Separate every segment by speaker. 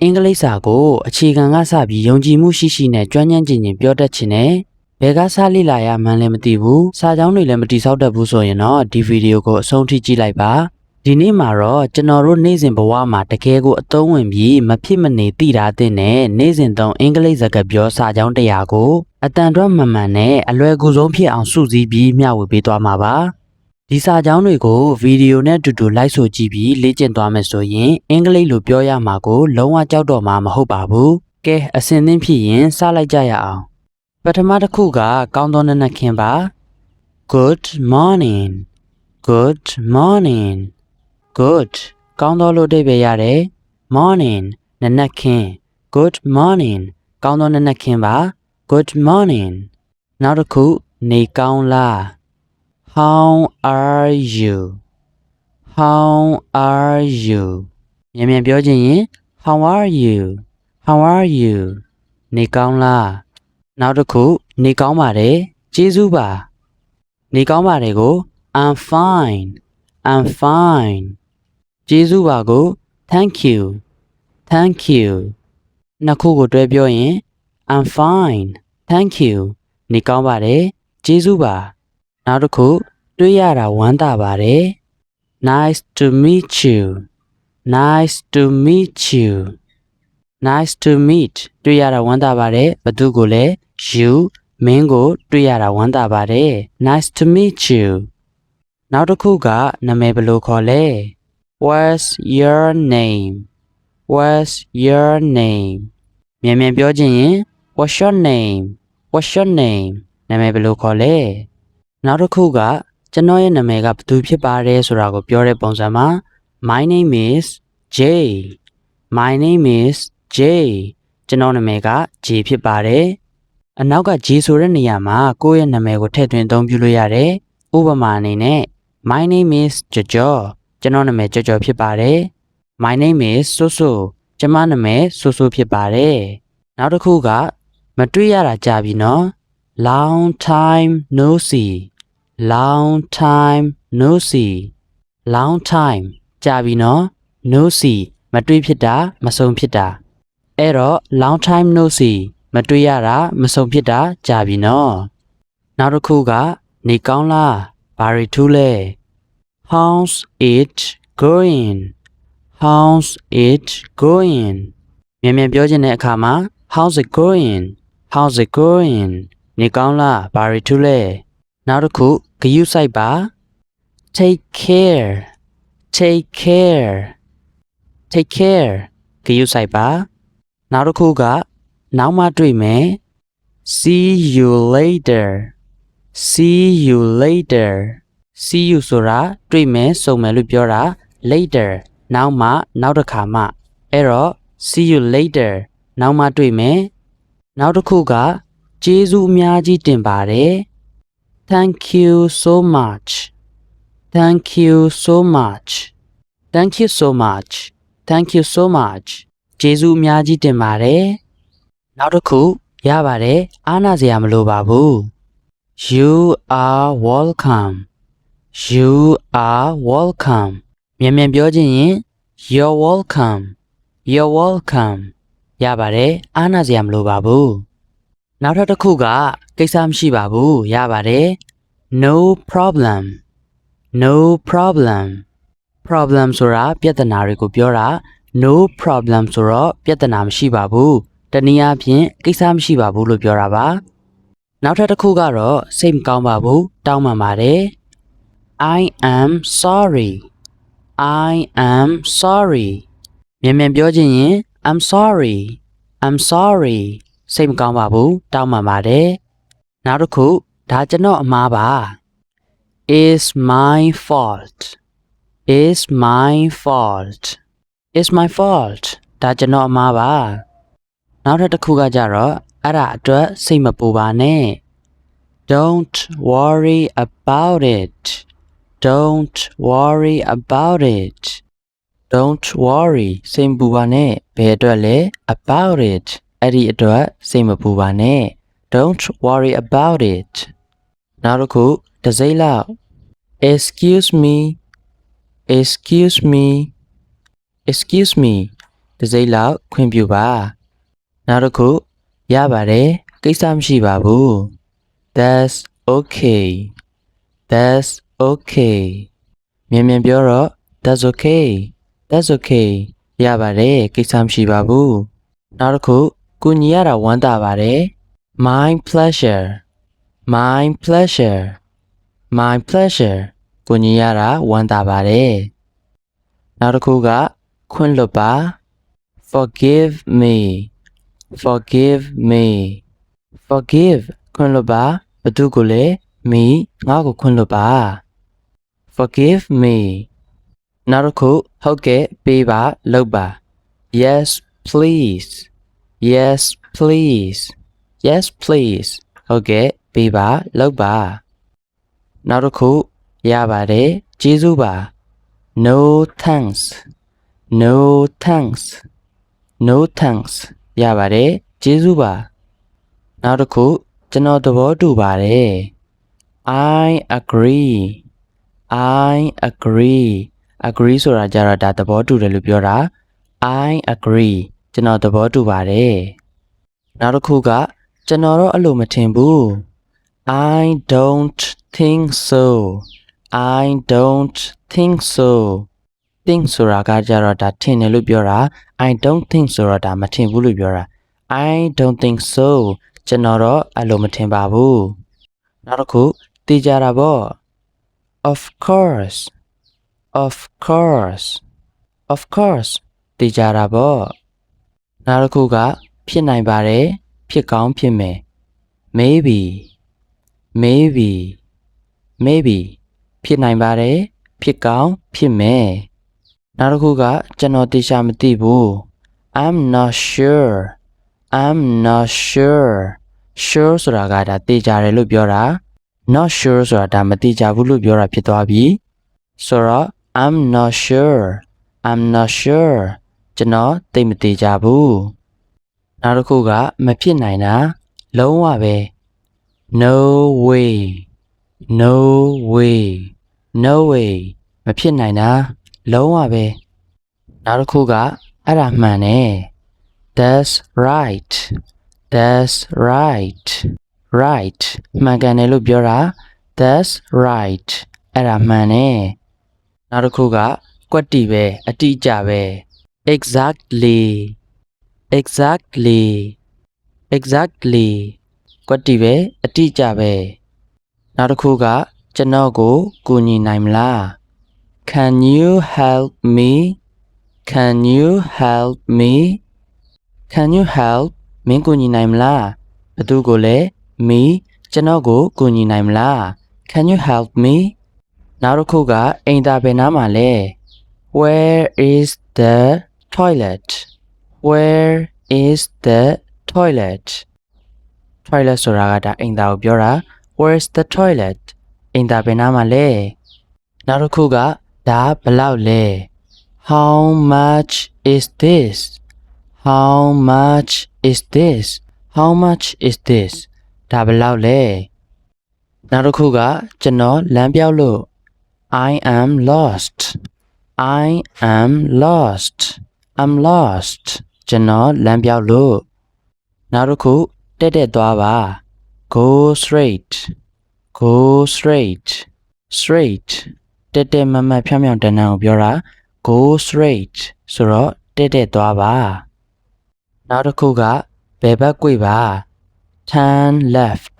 Speaker 1: အင်္ဂလိပ်စာကိုအခြေခံကစပြီးယုံကြည်မှုရှိရှိနဲ့ကျွမ်းကျင်ကျင်ပြောတတ်ခြင်းနဲ့ဘယ်ကစလေ့လာရမှန်းလည်းမသိဘူးစာကြောင်းတွေလည်းမတိဆောက်တတ်ဘူးဆိုရင်တော့ဒီဗီဒီယိုကိုအဆုံးထိကြည့်လိုက်ပါဒီနေ့မှာတော့ကျွန်တော်တို့နေ့စဉ်ဘဝမှာတကယ်ကိုအသုံးဝင်ပြီးမဖြစ်မနေသိထားတဲ့နေ့စဉ်သုံးအင်္ဂလိပ်စကားပြောစာကြောင်း100ကိုအတန်တော့မှန်မှန်နဲ့အလွယ်ကူဆုံးဖြစ်အောင်စုစည်းပြီးမျှဝေပေးသွားမှာပါဒီစာကြောင်းတွေကိုဗီဒီယိုနဲ့အတူတူလိုက်ဆိုကြည့်ပြီးလေ့ကျင့်သွားမယ်ဆိုရင်အင်္ဂလိပ်လိုပြောရမှာကိုလုံးဝကြောက်တော့မှာမဟုတ်ပါဘူးကဲအစင်သင်းဖြစ်ရင်စလိုက်ကြရအောင်ပထမတစ်ခုကကောင်းသောနံနက်ခင်းပါ Good morning Good morning Good ကောင်းသောလို့အဓိပ္ပာယ်ရတယ် Morning နံနက်ခင်း Good morning ကောင်းသောနံနက်ခင်းပါ Good morning နောက်တစ်ခုနေကောင်းလား How are you How are you မြန်မြန်ပြောချင်ရင် How are you How are you နေကောင်းလားနောက်တစ်ခုနေကောင်းပါတယ်ကျေးဇူးပါနေကောင်းပါတယ်ကို I'm fine I'm fine ကျေးဇူးပါကို Thank you Thank you နှစ်ခုကိုတွဲပြောရင် I'm fine Thank you နေကောင်းပါတယ်ကျေးဇူးပါနောက်တစ်ခုတွေ့ရတာဝမ်းသာပါတယ် Nice to meet you Nice to meet you Nice to meet တွေ့ရတာဝမ်းသာပါတယ်ဘသူကိုလဲ you မင်းကိုတွေ့ရတာဝမ်းသာပါတယ် Nice to meet you နောက်တစ်ခုကနာမည်ဘယ်လိုခေါ်လဲ What's your name What's your name မြန်မြန်ပြောချင်ရင် What's your name What's your name နာမည်ဘယ်လိုခေါ်လဲနောက်တစ်ခုကကျွန်တော်ရဲ့နာမည်ကဘသူဖြစ်ပါတယ်ဆိုတာကိုပြောတဲ့ပုံစံမှာ My name is Jay My name is Jay ကျွန်တော်နာမည်က Jay ဖြစ်ပါတယ်အနောက်က Jay ဆိုတဲ့နေရာမှာကိုယ့်ရဲ့နာမည်ကိုထည့်သွင်းအသုံးပြုလို့ရတယ်ဥပမာအနေနဲ့ My name is Jojo ကျွန်တော်နာမည်ကြော်ကြော်ဖြစ်ပါတယ် My name is Soso ကျွန်မနာမည်ဆိုဆိုဖြစ်ပါတယ်နောက်တစ်ခုကမတွေ့ရတာကြာပြီနော် Long time no see Long time no see Long time ကြာပြီနော် no see မတွေ့ဖြစ်တာမဆုံဖြစ်တာအဲ့တော့ long time no see မတွေ့ရတာမဆုံဖြစ်တာကြာပြီနော်နောက်တစ်ခုကနေကောင်းလားဘာရီထူးလဲ How's it going How's it going မြန်မြန်ပြောချင်တဲ့အခါမှာ How's it going How's it going နေကောင်းလားဘာရီထူးလဲနောက်တစ်ခုဂရုစိုက်ပါ Take care Take care Take care ဂရုစိုက်ပါနောက်တစ်ခုကနောက်မှတွေ့မယ် See you later See you later See you ဆိုတာတွေ့မယ်ဆုံမယ်လို့ပြောတာ later နောက်မှနောက်တစ်ခါမှအဲ့တော့ See you later နောက်မှတွေ့မယ်နောက်တစ်ခုကကျေးဇူးအများကြီးတင်ပါတယ် Thank you so much Thank you so much Thank you so much Thank you so much ကျေးဇူးအများကြီးတင်ပါတယ်နောက်တစ်ခုရပါတယ်အားနာစရာမလိုပါဘူး You are welcome You are welcome မြန်မြန်ပြောချင်ရင် You're welcome You're welcome ရပါတယ်အားနာစရာမလိုပါဘူးနောက်ထပ်တစ်ခုကကိစ္စမရှိပါဘူးရပါတယ် No problem No problem problem ဆိုတာပြဿနာတွေကိုပြောတာ no problem ဆိုတော့ပြဿနာမရှိပါဘူးတနည်းအားဖြင့်ကိစ္စမရှိပါဘူးလို့ပြောတာပါနောက်ထပ်တစ်ခုကတော့စိတ်မကောင်းပါဘူးတောင်းပန်ပါတယ် I am sorry I am sorry မြန်မြန်ပြောချင်ရင် I'm sorry I'm sorry စိတ်မကောင်းပါဘူးတောင်းပန်ပါတယ်နောက်တစ်ခုဒါကျွန်တော်အမှားပါ It's my fault It's my fault It's my fault ဒါကျွန်တော်အမှားပါနောက်ထပ်တစ်ခုကကြတော့အဲ့ဒါအတွက်စိတ်မပူပါနဲ့ Don't worry about it Don't worry about it Don't worry စိတ်မပူပါနဲ့ဘယ်အတွက်လဲ about it အဲ့ဒီအတွက်စိတ်မပူပါနဲ့ Don't worry about it နောက်တစ်ခုတစ်စိမ့်လောက် Excuse me Excuse me Excuse me တစ်စိမ့်လောက်ခွင့်ပြုပါနောက်တစ်ခုရပါတယ်ကိစ္စမရှိပါဘူး That's okay That's okay မြန်မြန်ပြောတော့ That's okay That's okay ရပါတယ်ကိစ္စမရှိပါဘူးနောက်တစ်ခုကူညီရတာဝမ်းသာပါတယ် My pleasure My pleasure My pleasure ကူညီရတာဝမ်းသာပါတယ်နောက်တစ်ခုကခွင့်လွတ်ပါ Forgive me Forgive me Forgive ခွင့်လွတ်ပါဘသူကိုလဲ me ငါ့ကိုခွင့်လွတ်ပါ Forgive me နောက်တစ်ခုဟုတ်ကဲ့ပေးပါလုပ်ပါ Yes please Yes please Yes please ဟုတ်ကဲ့ပေးပါလုပ်ပါနောက်တစ်ခုရပါတယ်ကျေးဇူးပါ No thanks No thanks No thanks ရပါတယ်ကျေးဇူးပါနောက်တစ်ခုကျွန်တော်သဘောတူပါတယ် I agree I agree agree ဆိုတာကြတော့ဒါသဘောတူတယ်လို့ပြောတာ I agree ကျွန်တော်သဘောတူပါတယ်နောက်တစ်ခုကကျွန်တော်တော့အဲ့လိုမထင်ဘူး I don't think so I don't think so think ဆိုတာကကြတော့ဒါထင်တယ်လို့ပြောတာ I don't think ဆိုတော့ဒါမထင်ဘူးလို့ပြောတာ I don't think so ကျွန်တော်တော့အဲ့လိုမထင်ပါဘူးနောက်တစ်ခုသိကြတာပေါ့ Of course Of course Of course သိကြတာပေါ့နောက်တစ်ခုကဖြစ်နိုင်ပါတယ်ဖြစ်ကောင်းဖြစ်မယ် Maybe Maybe Maybe ဖြစ်နိုင်ပါတယ်ဖြစ်ကောင်းဖြစ်မယ်နောက်တစ်ခုကကျွန်တော်သိချာမသိဘူး I'm not sure I'm not sure sure ဆိုတာကဒါသိကြတယ်လို့ပြောတာ not sure ဆိုတာဒါမသိကြဘူးလို့ပြောတာဖြစ်သွားပြီဆိုတော့ I'm not sure I'm not sure ကျွန်တော်သိမသိကြဘူးနောက်တစ်ခုကမဖြစ်နိုင်တာလုံးဝပဲ No way No way No way မဖြစ်နိုင်တာလုံးဝပဲနောက်တစ်ခုကအဲ့ဒါမှန်တယ် That's right That's right right မှန်ကန်တယ်လို့ပြောတာ That's right အဲ့ဒါမှန်တယ်နောက်တစ်ခုကကွက်တီပဲအတိအကျပဲ Exactly Exactly Exactly ကွက်တီပဲအတိအကျပဲနောက်တစ်ခုကကျွန်တော်ကိုကူညီနိုင်မလား Can you help me Can you help me Can you help မင်းကူညီနိုင်မလားဘသူကိုလဲ me ကျွန်တော်ကိုကူညီနိုင်မလား Can you help me နောက်တစ်ခုကအိမ်သာဘယ်နားမှာလဲ Where is the toilet Where is the toilet toilet ဆိုတာကဒါအိမ်သာကိုပြောတာ Where is the toilet အိမ်သာဘယ်နားမှာလဲနောက်တစ်ခုကဒါဘယ်လောက်လဲ How much is this How much is this How much is this ဒါဘယ်လောက်လဲနောက်တစ်ခုကကျွန်တော်လမ်းပြောက်လို့ I am lost I am lost I'm lost ကျွန်တော်လမ်းပြောက်လို့နောက်တစ်ခုတက်တက်သွားပါ Go straight Go straight straight တက်တက်မတ်မတ်ဖြောင်းဖြောင်းတန်းတန်းကိုပြောတာ Go straight ဆိုတော့တက်တက်သွားပါနောက်တစ်ခုကဘယ်ဘက်ကွေ့ပါ Turn left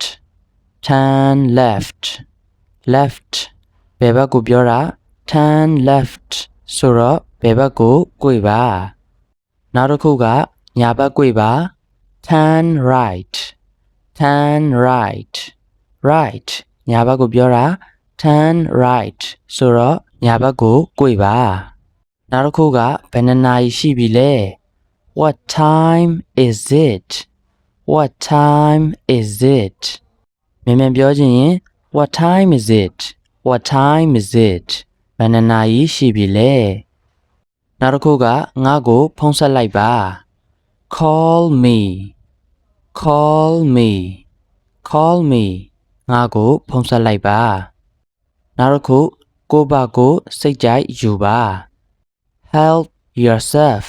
Speaker 1: Turn left left ဘယ်ဘက်ကိုပြောတာ Turn left ဆိုတော့ဘယ်ဘက်ကိုကွေ့ပါနောက်တစ်ခုကညာဘက်ကွေ့ပါ Turn right Turn right right ညာဘက်ကိုပြောတာ Turn right ဆိုတော့ညာဘက်ကိုကွေ့ပါနောက်တစ်ခုကဘယ်နှစ်နာရီရှိပြီလဲ What time is it What time is it မြန်မြန်ပြောချင်ရင် What time is it What time is it ဘယ်နှစ်နာရီရှိပြီလဲနောက်တစ်ခုကငါ့ကိုဖုန်းဆက်လိုက်ပါ Call me Call me Call me ငါ့ကိုဖုန်းဆက်လိုက်ပါနောက်တစ်ခုကိုယ့်ဘာကိုစိတ်ကြိုက်ယူပါ Help yourself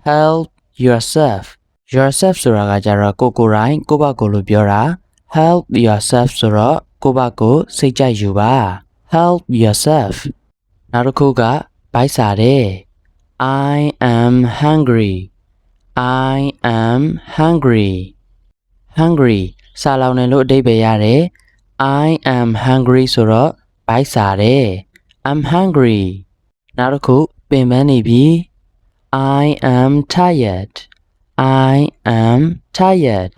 Speaker 1: help yourself yourself ဆိုတာကကြတော့ကိုယ်တိုင်ကိုယ့်ဘာကိုယ်လို့ပြောတာ help yourself ဆိုတော့ကိုယ့်ဘာကိုယ်စိတ်ကြိုက်ယူပါ help yourself နောက်တစ်ခုကဘိုက်စားတယ် I am hungry I am hungry hungry စားလောင်နေလို့အဓိပ္ပာယ်ရတယ် I am hungry ဆိုတော့ဘိုက်စားတယ် I'm hungry နောက်တစ်ခုပင်ပန်းနေပြီ I am tired I am tired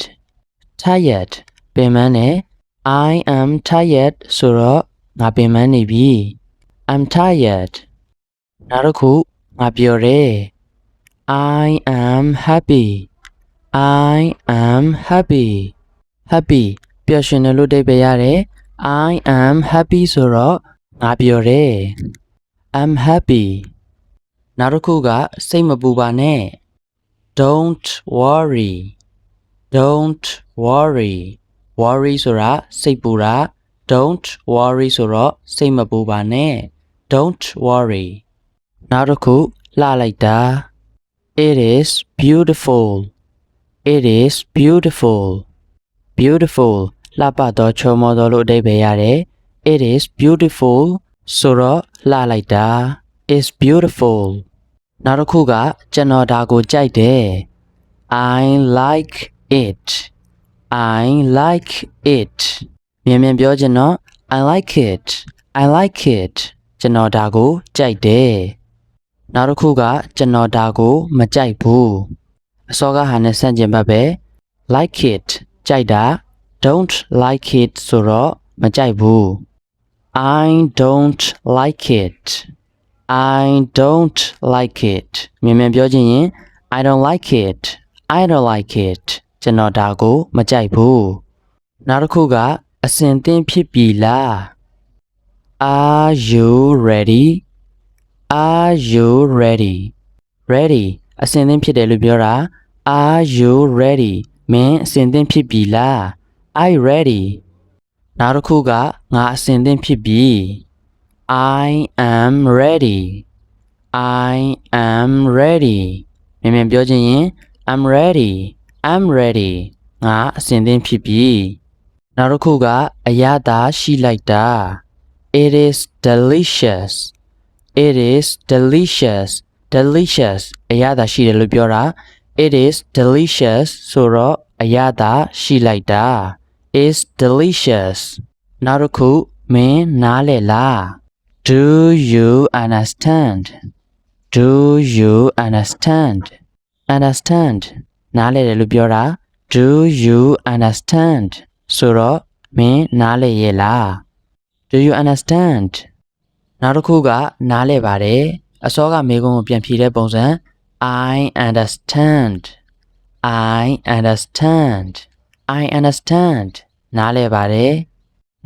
Speaker 1: tired ပင်ပန်းနေ I am tired ဆိုတော့ငါပင်ပန်းနေပြီ I'm tired နောက်တစ်ခုငါပျော်တယ် I am happy I am happy happy ပျော်ရွှင်တယ်လို့အဓိပ္ပာယ်ရတယ် I am happy ဆိုတော့ငါပျော်တယ် I'm happy နောက်တစ်ခုကစိတ်မပူပါနဲ့ Don't worry Don't worry worry ဆိုတာစိတ်ပူတာ Don't worry ဆိုတော့စိတ်မပူပါနဲ့ Don't worry နောက်တစ်ခုလှလိုက်တာ It is beautiful It is beautiful beautiful လှပသောချောမောသောလို့အဓိပ္ပာယ်ရတယ် It is beautiful ဆိုတော့လှလိုက်တာ It's beautiful နောက်တစ်ခုကကျွန်တော်ဒါကိုကြိုက်တယ် I like it I like it မြန်မြန်ပြောချင်တော့ I like it I like it ကျွန်တော်ဒါကိုကြိုက်တယ်နောက်တစ်ခုကကျွန်တော်ဒါကိုမကြိုက်ဘူးအစောကဟာနဲ့ဆန့်ကျင်ဘက်ပဲ like it ကြိုက်တာ don't like it ဆိုတော့မကြိုက်ဘူး I don't like it I don't like it မြန်မြန်ပြောချင်ရင် I don't like it I don't like it ကျွန်တော်ဒါကိုမကြိုက်ဘူးနောက်တစ်ခုကအစင်သင့်ဖြစ်ပြီလား Are you ready Are you ready ready အစင်သင့်ဖြစ်တယ်လို့ပြောတာ Are you ready မင်းအစင်သင့်ဖြစ်ပြီလား I ready နောက်တစ်ခုကငါအစင်သင့်ဖြစ်ပြီ I am ready I am ready မြန်မြန်ပြောချင်ရင် I'm ready I'm ready ငါအစင်သင့်ဖြစ်ပြီနောက်တစ်ခုကအရသာရှိလိုက်တာ It is delicious It is delicious delicious အရသာရှိတယ်လို့ပြောတာ It is delicious ဆိုတော့အရသာရှိလိုက်တာ It's delicious နောက်တစ်ခုမင်းနားလည်လား Do you understand Do you understand understand နားလည်တယ်လို့ပြောတာ Do you understand ဆိုတော့မင်းနားလည်ရဲ့လား Do you understand နောက်တစ်ခုကနားလည်ပါတယ်အစောကမေးခွန်းကိုပြန်ဖြေတဲ့ပုံစံ I understand I understand I understand နားလည်ပါတယ်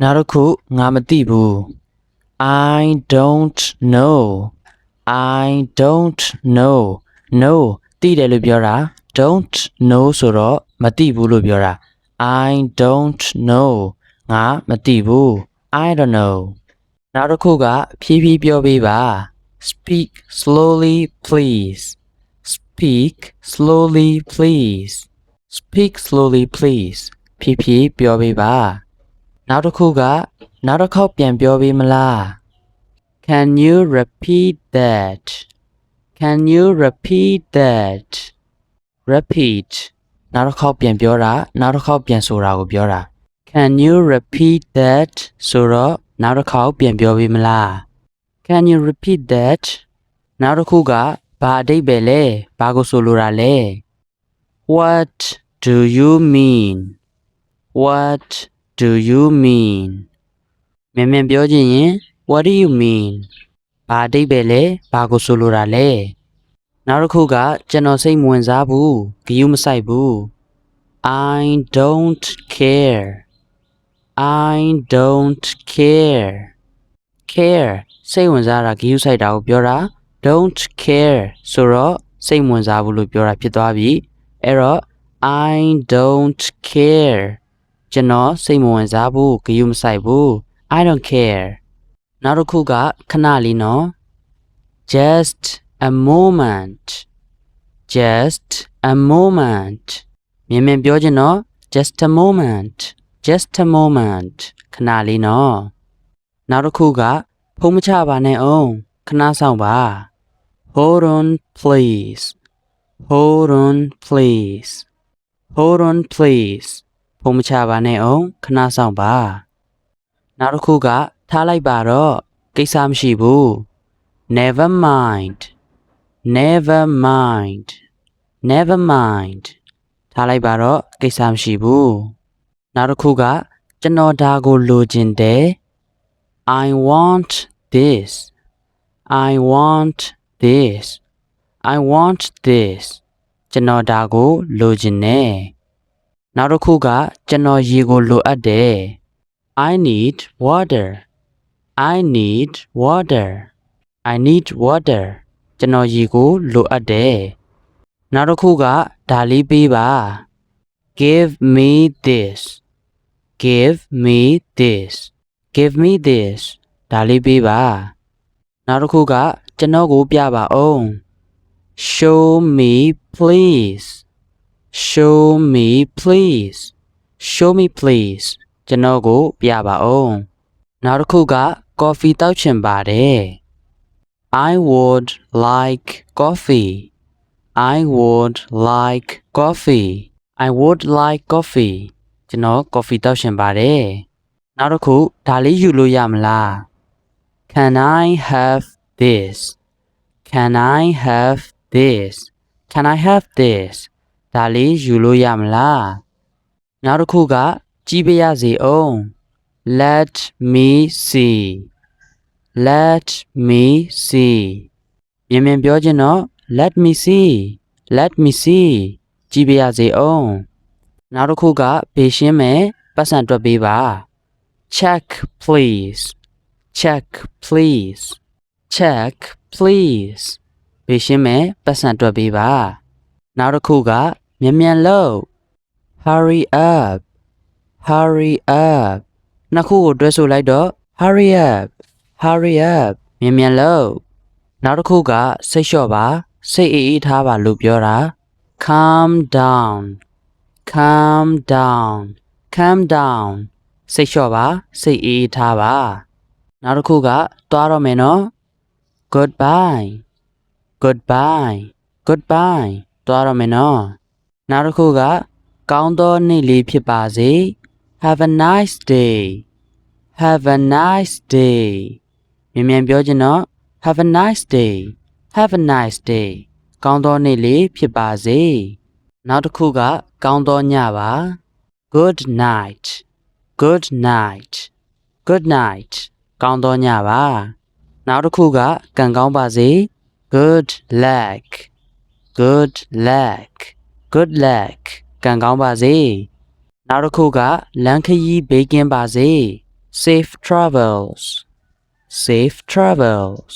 Speaker 1: နောက်တစ်ခုငါမသိဘူး I don't know I don't know no သိတယ်လို့ပြောတာ don't know ဆိုတော့မသိဘူးလို့ပြောတာ I don't know ငါမသိဘူး I don't know နောက်တစ်ခုကဖြည်းဖြည်းပြောပေးပါ Speak slowly please Speak slowly please Speak slowly please ဖြည်းဖြည်းပြောပေးပါနောက်တစ်ခုကနောက်တစ်ခေါက်ပြန်ပြောပေးမလား Can you repeat that Can you repeat that Repeat နောက်တစ်ခေါက်ပြန်ပြောတာနောက်တစ်ခေါက်ပြန်ဆိုတာကိုပြောတာ Can you repeat that ဆိုတော့နောက်တစ်ခေါက်ပြန်ပြောပေးမလား Can you repeat that နောက်တစ်ခုကဘာအဓိပ္ပာယ်လဲဘာကိုဆိုလိုတာလဲ What do you mean What do you mean မြန်မြန်ပြောချင်ရင် What do you mean ဘာအဓိပ္ပာယ်လဲဘာကိုဆိုလိုတာလဲနောက်တစ်ခုကကျွန်တော်စိတ်မဝင်စားဘူးဂရုမစိုက်ဘူး I don't care I don't care care စိတ်ဝင်စားတာဂရုစိုက်တာကိုပြောတာ don't care ဆိုတော့စိတ်ဝင်စားဘူးလို့ပြောတာဖြစ်သွားပြီအဲ့တော့ I don't care ကျွန်တော်စိတ်မဝင်စားဘူးဂရုမစိုက်ဘူး I don't care နောက်တစ်ခုကခဏလေးနော် just a moment just a moment မြန်မြန်ပြောချင်တော့ just a moment just a moment ခဏလေးနော်နောက်တစ်ခုကဖုန်းမချပါနဲ့အောင်ခဏဆောင်ပါ hold on please hold on please hold on please ဖုန်းမချပါနဲ့အောင်ခဏဆောင်ပါနောက်တစ်ခုကထားလိုက်ပါတော့ကိစ္စမရှိဘူး never mind never mind never mind ထားလိုက်ပါတော့ကိစ္စမရှိဘူးနောက်တစ်ခုကကျွန်တော်ဒါကိုလိုချင်တယ် I want this I want this I want this ကျွန်တော်ဒါကိုလိုချင်တယ်နောက်တစ်ခုကကျွန်တော်ရေကိုလိုအပ်တယ် I need water I need water I need water ကျွန်တော်ရေကိုလိုအပ်တယ်နောက်တစ်ခုကဒါလေးပေးပါ Give me this Give me this Give me this ဒါလေးပေးပါနောက်တစ်ခုကကျွန်တော်ကိုပြပါအောင် Show me please Show me please Show me please ကျွန်တော်ကိုပြပါအောင်နောက်တစ်ခုက coffee တောက်ချင်ပါတယ် I would like coffee I would like coffee I would like coffee ကျွန်တော် coffee တောက်ချင်ပါတယ်နောက်တစ်ခုဒါလေးယူလို့ရမလား Can I have this Can I have this Can I have this ဒါလေးယူလို့ရမလားနောက်တစ်ခုကကြည့်ပါရစေအောင် Let me see Let me see မြန်မြန်ပြောချင်တော့ Let me see Let me see ကြည့်ပါရစေအောင်နောက်တစ်ခုကဘေးရှင်းမယ်ပတ်စံတွက်ပေးပါ Check please Check please Check please ဘေးရှင်းမယ်ပတ်စံတွက်ပေးပါနောက်တစ်ခုကမြန်မြန်လုပ် Hurry up Hurry up နှစ်ခုကိုတွဲဆိုလိုက်တော့ Hurry up Hurry up မြန်မြန်လုပ်နောက်တစ်ခုကစိတ်လျှော့ပါစိတ်အေးအေးထားပါလို့ပြောတာ Calm down Calm down Calm down စိတ်လျှော့ပါစိတ်အေးအေးထားပါနောက်တစ်ခုကသွားတော့မယ်နော် Goodbye Goodbye Goodbye သွားတော့မယ်နော်နောက်တစ်ခုကကောင်းသောနေ့လေးဖြစ်ပါစေ Have a nice day Have a nice day မြန်မြန်ပြောချင်တော့ Have a nice day Have a nice day ကောင်းသောနေ့လေးဖြစ်ပါစေနောက်တစ်ခုကကောင်းသောညပါ Good night Good night Good night ကောင်းသောညပါနောက်တစ်ခုကကံကောင်းပါစေ Good luck Good luck Good luck ကံကောင်းပါစေနောက်တစ်ခုကလမ်းခရီးဘေးကင်းပါစေ Safe travels Safe travels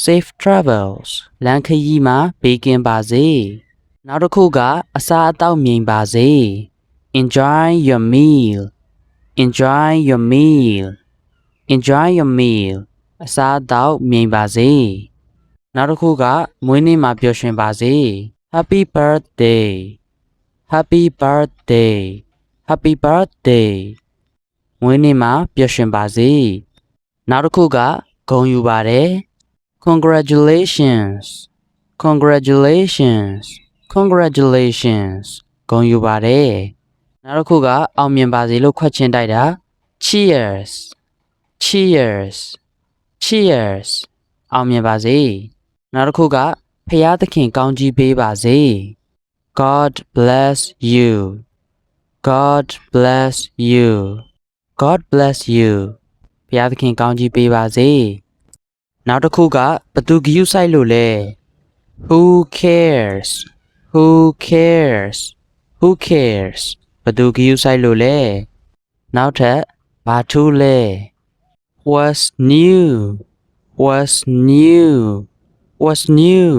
Speaker 1: Safe travels လမ်းခရီးမှာဘေးကင်းပါစေနောက်တစ်ခုကအစားအသောက်မြင်ပါစေ Enjoy your meal Enjoy your meal Enjoy your meal အစားအသောက်မြင်ပါစေနောက်တစ်ခုကမွေးနေ့မှာပျော်ရွှင်ပါစေ Happy birthday Happy birthday Happy birthday မွေးနေ့မှာပျော်ရွှင်ပါစေနောက်တစ်ခုကဂုဏ်ယူပါတယ် Congratulations Congratulations Congratulations ဂုဏ်ယူပါတယ်နောက်တစ်ခုကအောင်မြင်ပါစေလို့ခွက်ချင်းတိုက်တာ Cheers Cheers Cheers အောင်မြင်ပါစေနောက်တစ်ခုကဖယားသခင်ကောင်းကြီးပေးပါစေ God bless you God bless you God bless you ဖယားသခင်ကောင်းကြီးပေးပါစေနောက်တစ်ခုကဘသူဂရုစိုက်လို့လဲ Who cares Who cares Who cares ဘသူဂရုစိုက်လို့လဲနောက်ထပ်ဘာထူးလဲ What's new What's new What's new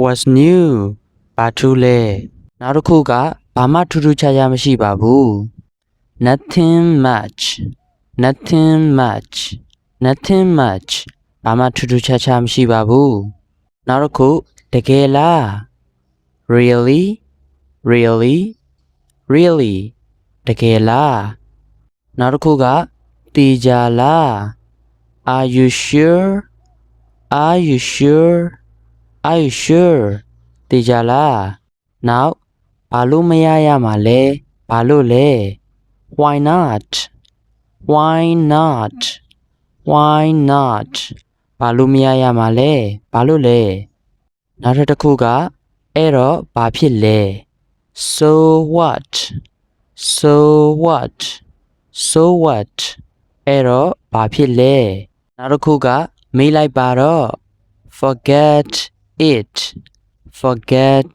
Speaker 1: What's new ဘာထူးလဲနောက်တစ်ခုကဘာမှထူးထူးခြားခြားမရှိပါဘူး Nothing much Nothing much Nothing much ဘာမှထူးထူးခြားခြားမရှိပါဘူးနောက်တစ်ခုတကယ်လား really really really တကယ်လားနောက်တစ်ခုကတေချာလား Are you sure Are you sure Are you sure တေချာလားနောက်ဘာလို့မရရမှာလဲဘာလို့လဲ Why not Why not Why not ဘာလို့မရရမှာလဲဘာလို့လဲနောက်တစ်ခုကအဲ့တော့ဘာဖြစ်လဲ So what So what So what အဲ့တော့ဘာဖြစ်လဲနောက်တစ်ခုကမေးလိုက်ပါတော့ Forget it Forget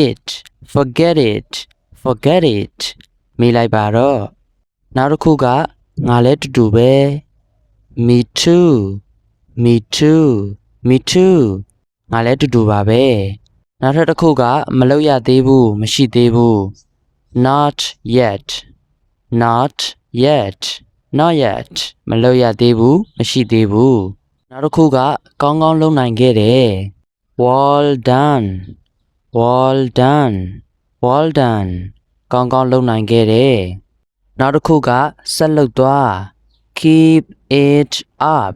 Speaker 1: it Forget it Forget it မေးလိုက်ပါတော့နောက်တစ်ခုကငါလည်းတူတူပဲ Me too Me too Me too ငါလည်းတူတူပါပဲနောက်ထပ်တစ်ခုကမလုပ်ရသေးဘူးမရှိသေးဘူး Not yet Not yet Not yet မလုပ်ရသေးဘူးမရှိသေးဘူးနောက်တစ်ခုကကောင်းကောင်းလုပ်နိုင်ခဲ့တယ် Well done Well done Well done ကောင်းကောင်းလုပ်နိုင်ခဲ့တယ်နောက်တစ်ခုကဆက်လုပ်သွား Keep it up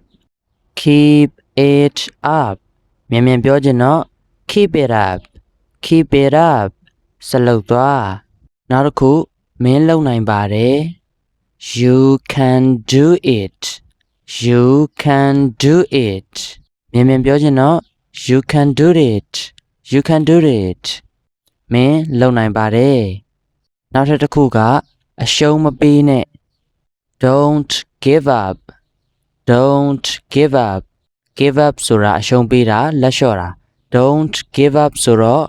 Speaker 1: Keep it up မြန်မြန်ပြောချင်တော့ Keep it up Keep it up ဆက်လုပ်သွားနောက်တစ်ခုမင်းလုပ်နိုင်ပါတယ် You can do it You can do it မြန်မြန်ပြောချင်တော့ You can do it You can do it မင်းလုပ်နိုင်ပါတယ်နောက်ထပ်တစ်ခုကအရှုံးမပေးနဲ့ Don't give up Don't give up Give up ဆိုတာအရှုံးပေးတာလက်လျှော့တာ Don't give up ဆိုတော့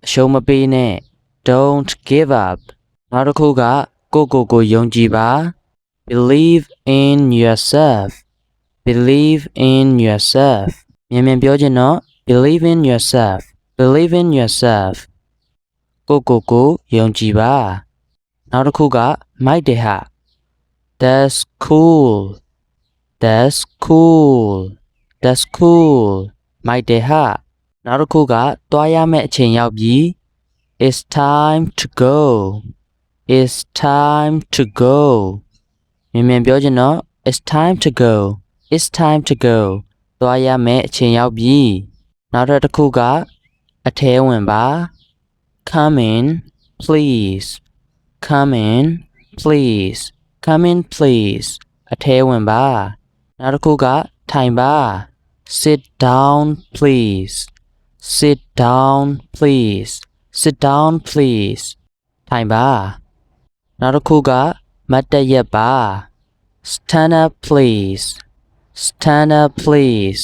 Speaker 1: အရှုံးမပေးနဲ့ Don't give up နောက်တစ်ခုကကိုယုံကြည်ပါ Believe in yourself Believe in yourself မြန်မြန်ပြောချင်တော့ Believe in yourself Believe in yourself ကိုယုံကြည်ပါနောက်တစ်ခုကမိုက်တယ်ဟာ That's cool That's cool That's cool မိုက်တယ်ဟာနောက်တစ်ခုကတွားရမယ့်အချိန်ရောက်ပြီ It's time to go It's time to go မြန်မြန်ပြောချင်တော့ It's time to go It's time to go တွားရမယ့်အချိန်ရောက်ပြီနောက်တစ်ခုကအထဲဝင်ပါ Come in please Come in please Come in please အထဲဝင်ပါနောက်တစ်ခုကထိုင်ပါ Sit down please Sit down please Sit down please ထိုင်ပါနောက်တစ်ခုကမတ်တက်ရက်ပါ Stand up please Stand up please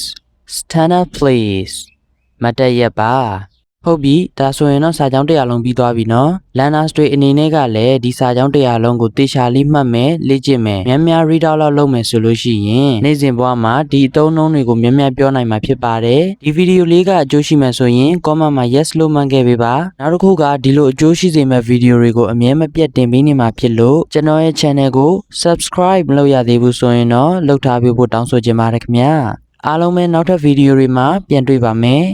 Speaker 1: Stand up please မတ်တက်ရက်ပါဟုတ်ပြီဒါဆိုရင်တော့စာကြောင်း100လုံးပြီးသွားပြီနော် Learners တွေအနေနဲ့ကလည်းဒီစာကြောင်း100လုံးကိုတေချာလေးမှတ်မယ်လေ့ကျင့်မယ်များများ read out လောက်လုပ်မယ်ဆိုလို့ရှိရင်နေ့စဉ်ဘဝမှာဒီအသုံးအနှုန်းတွေကိုများများပြောနိုင်မှာဖြစ်ပါတယ်ဒီဗီဒီယိုလေးကအကျိုးရှိမှဆိုရင် comment မှာ yes လို့မှတ်ခဲ့ပေးပါနောက်တစ်ခုကဒီလိုအကျိုးရှိစေမယ့်ဗီဒီယိုတွေကိုအမြဲမပြတ်တင်ပေးနေမှာဖြစ်လို့ကျွန်တော်ရဲ့ channel ကို subscribe မလုပ်ရသေးဘူးဆိုရင်တော့လုပ်ထားပေးဖို့တောင်းဆိုချင်ပါတယ်ခင်ဗျာအားလုံးပဲနောက်ထပ်ဗီဒီယိုတွေမှာပြန်တွေ့ပါမယ်